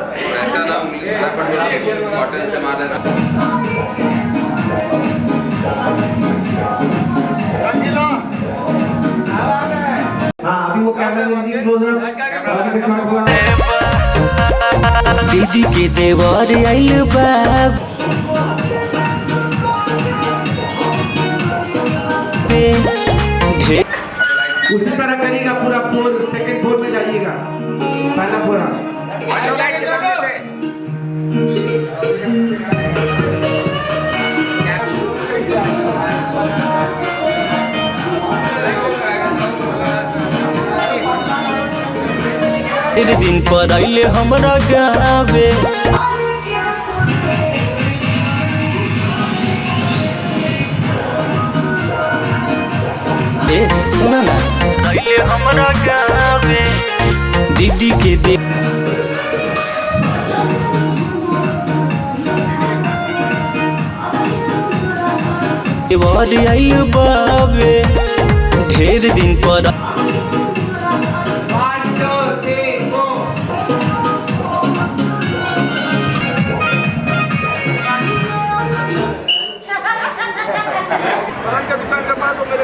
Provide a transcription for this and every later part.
रहता ना कॉटन से मार देना। हाँ अभी वो कैमरा दीदी के देवर आइल बा उसी तरह करेगा पूरा फ्लोर, सेकंड फ्लोर में जाइएगा पहला पूरा। फिर दिन पर आइले हमरा गावे सुना ना आइले हमरा गावे दीदी के देवर आइल बावे ढेर दिन पर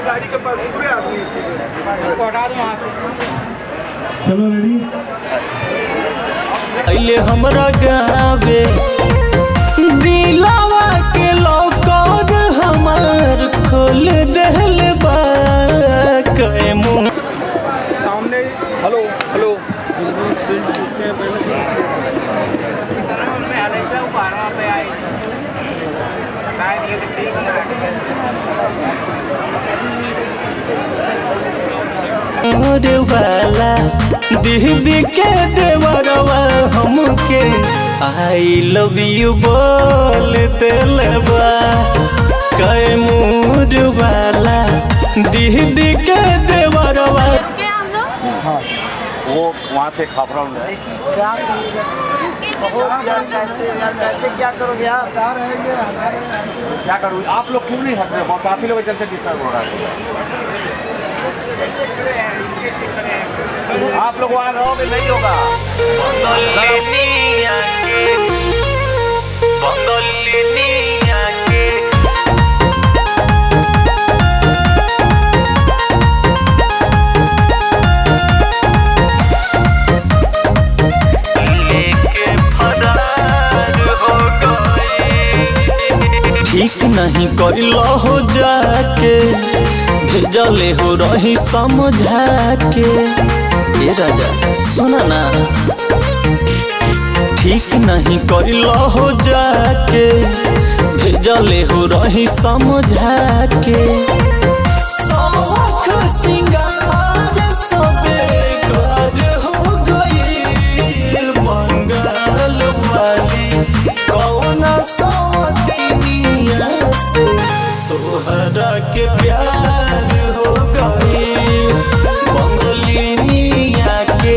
गाड़ी के पास पूरे आदमी हटा दो वहां से। चलो रेडी आइले हमरा गावे दिलावा के लौकर हमार खोल देहल बा के मुंह सामने। हेलो हेलो वाला दीदी के देवरवा हमके आई लव यू बोल देलबा कैमूर वाला दीदी के देवरवा। हाँ वो वहाँ से खापरा कैसे क्या करोगे आप? क्या करूँ आप लोग क्यों नहीं हट रहे? बहुत काफी लोग इधर से डिस्टर्ब हो रहा है। आप लोग वहाँ रहोगे नहीं होगा। ठीक नहीं कइलो हो जाके भेजले हो रही समझा के ए राजा सुना ना ठीक नहीं कइलो हो जाके भेजले हो रही समझा के शौक सिंगार सबे घर हो गइल मंगल वाली कौना सवतिनिया से तोहरा के प्यार हो गई बंगलिनिया के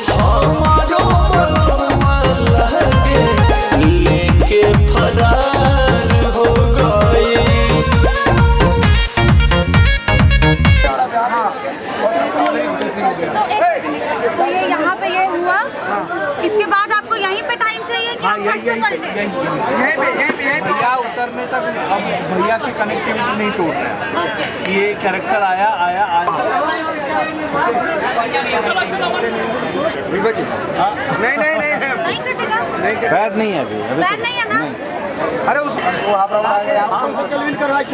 हमारो मनवा लगे लेके फरार हो गई। तो ये यहाँ पे ये हुआ, इसके बाद आपको यहीं पे टाइम चाहिए कि हम से पलटे? भैया उतरने तक अब भैया की कनेक्टिविटी नहीं टूट रहा है। ये कैरेक्टर आया आया आया नहीं नहीं नहीं नहीं कटेगा? बैड नहीं है अभी बैन नहीं है ना? अरे उस वो आप आ गए आप उनसे कलविल करवाए 5600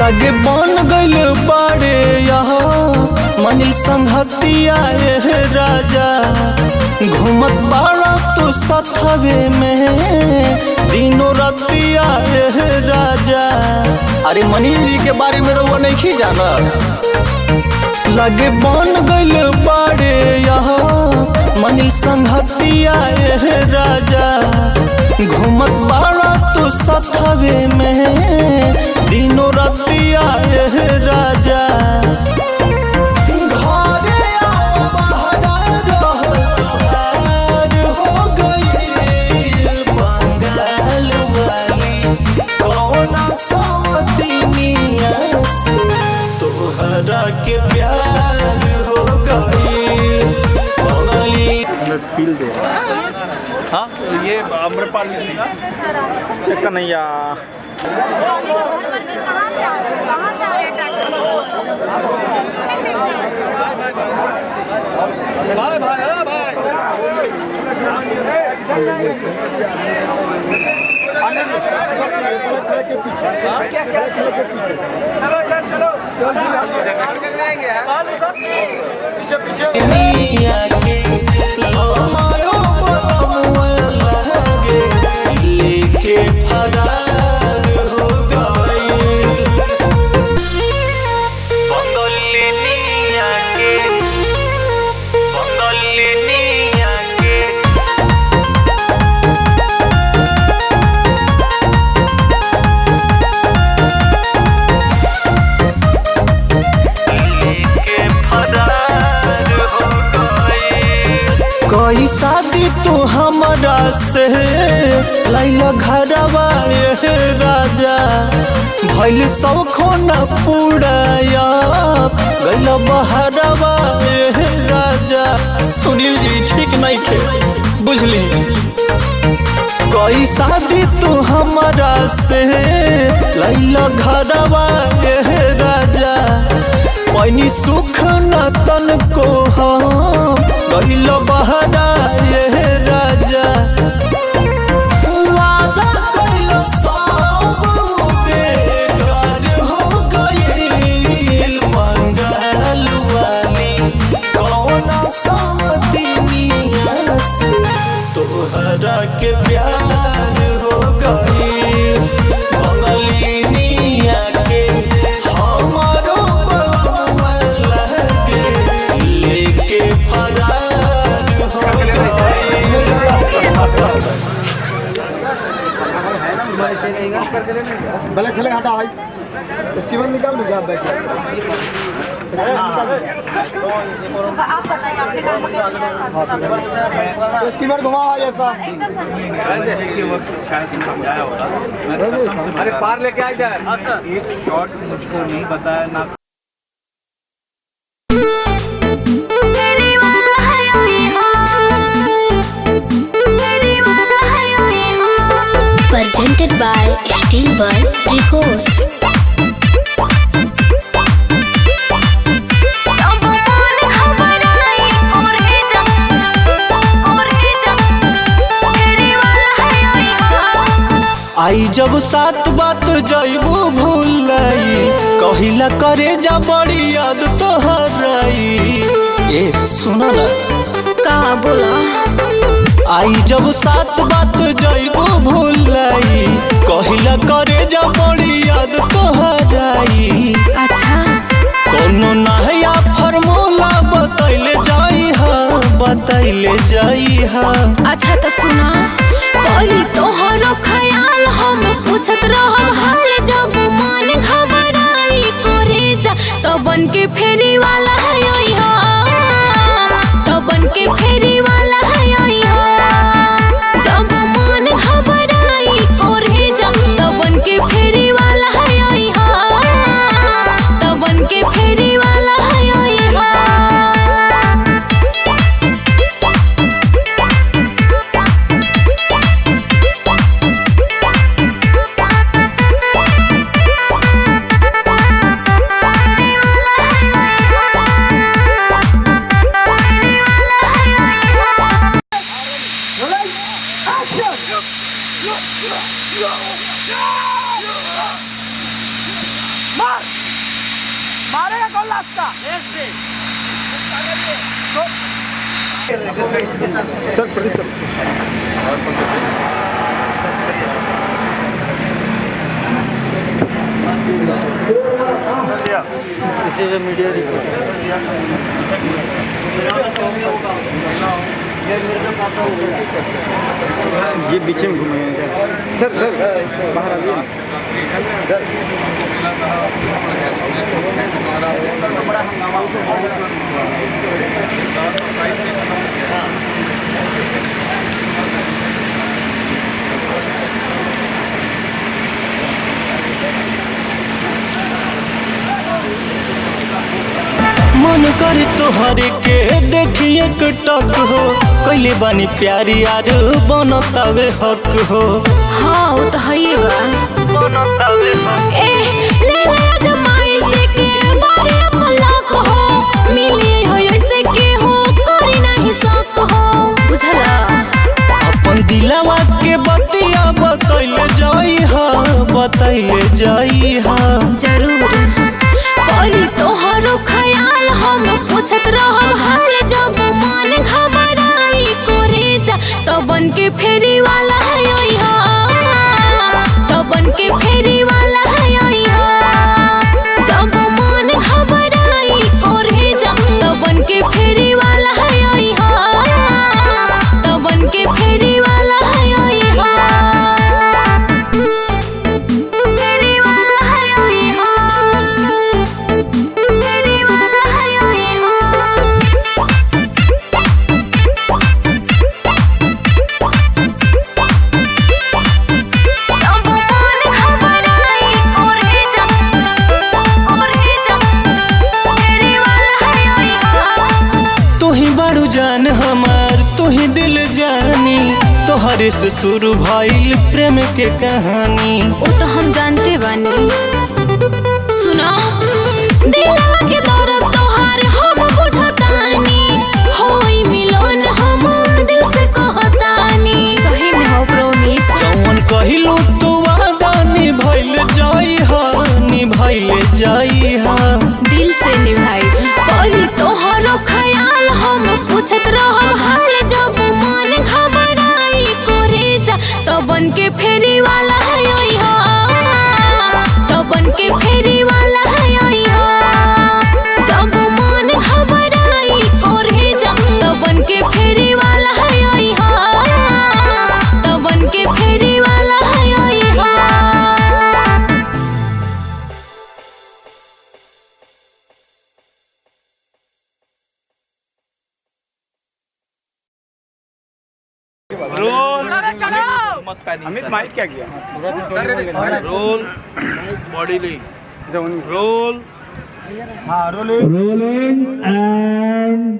लगे बन गइल बाड़े यहाँ मनिल संघतिया राजा घूमत बाड़ा तो सथवे में दिनों रतिया राजा। अरे मनिल जी के बारे में रउआ नहीं जाना लगे बन गइल बाड़े यहाँ मनिल संघतिया राजा घूमत बाड़ा तो सथवे में दिनों रतिया राजा। घरे आओ बहरा रहल हो गइल हाँ ये अमरपाल जी का कन्हैया कहाँ से आ रहे हैं ट्रैक्टर शूटिंग देखते हैं। भाई भाई भाई दुनिया के हमारो बलमुआ लगे लेके फरार हो गइल बंगलिनिया के लेके फरार हो गइल। कोई शादी तू हमरा से लैला घरवा ये राजा भइल सब खोना पुड़ाया गइल बहरवा ये राजा। सुनील जी ठीक नहीं खे बुझली कोई शादी तू हमरा से लैला घरवा ये राजा पैनी सुख न तन को हम गइल बहरा ये राजा। वादा कइल सब बेकार हो गइल मंगल वाली कौन समदिनिया से तोहरा के प्यार हो गइल बंगलिनिया के हमारो बलमुआ लगे लेके फरार हो गइल। ब्लैक फ्लैग हटा भाई इसकी बार निकाल दीजिए आप बैठ आप बताइए आपने काम किया इसकी बार घुमा भाई ऐसा जैसे कि वो शायद से समझाया होगा मैं कसम से अरे बता पार लेके आ जाए एक शॉट मुझको नहीं बताया ना presented by Steelworld Records. आई जब सात बात जइबू भूलाई कहिला करे जा बड़ी याद तोहराई। ए सुनो ना का बोला आई जब सात बात जइबू भूलाई कहिला करे जा बड़ी याद तोहराई। अच्छा कोनो नया फॉर्मूला बतैले जाई हा अच्छा तो सुना कोई तोहरो ख्याल हम पूछत रहम हाल जब मन घबराई करे जा तो बन के फेरी वाला है तो बन के फेरी वाला है जब मन घबराई करे जा तो बन के फेरी वाला है तो बन के फेरी वाला है मारेगा कौन लास्टा सर प्रदीप सर मीडिया ये पीछे में घूमेंगे सर सर बाहर आइए सर मन कर अरे तोहरे के देखिए टक हो कैले बानी प्यारी यार बनतावे हक हो। हाँ वो तो है ही बा बनतावे हक ए ले ले जमाई से के बारे पलक हो मिली हो ऐसे के हो करी नहीं सक हो बुझला। अपन दिलवा के बतिया बतैले जाई हा जरूर करी तोहरो ख्याल हम पूछत रहब हाल जब मन घबराई करे जा तो बन के फेरी वाला है तो बन के फेरी वाला है जब मन घबराई करे जा तो बन के फेरी वाला है तो बन के फेरी वाला है जान हमार तू ही दिल जानी तोहरे से शुरू भइल प्रेम के कहानी। वो तो हम जानते बानी सुना दिलवा के दर्द तोहार हम बुझतानी होई मिलन हम दिल से कहतानी सही में हो प्रॉमिस जौन कहिलू तू वादा निभइल जाई हा दिल से निभाई करी तोहरो ख्याल हम पूछत रहब हाल जब मन घबराई करे जा तो बन के फेरी वाला है तो बन के फेरी वाला है जब मन घबराई करे जा तो बन के फेरी वाला है तो बन के फेरी वाला है। अमित माइक क्या किया रोल बॉडी रोल हाँ रोलिंग एंड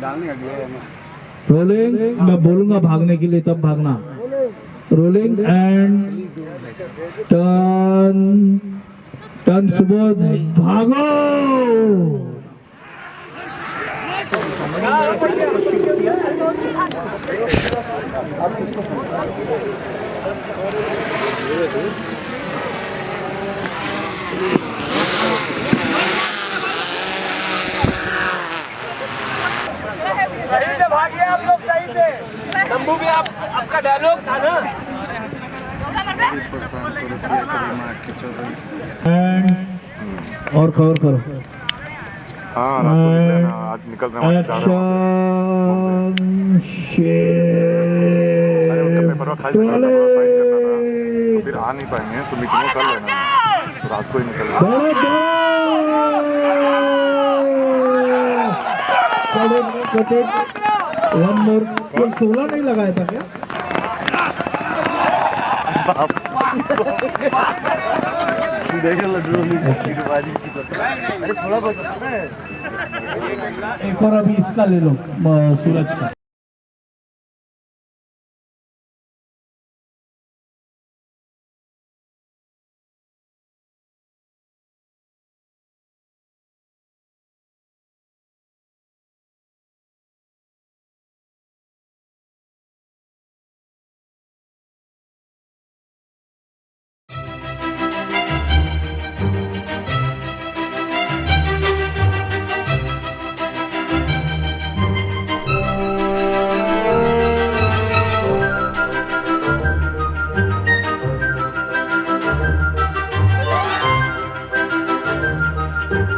डालने का रोलिंग। मैं बोलूंगा भागने के लिए तब भागना। Rolling and turn turn Subodh भागो। सही से भागिए आप लोग सही से। शंभू भी आपका डायलॉग था ना। और कवर करो। आज निकल रहे हैं फिर आ नहीं पाएंगे तो मीटिंग कर लेना तो रात को ही निकलना। वन मोर 16 नहीं लगाया था क्या? एक और अभी इसका ले लो सूरज का।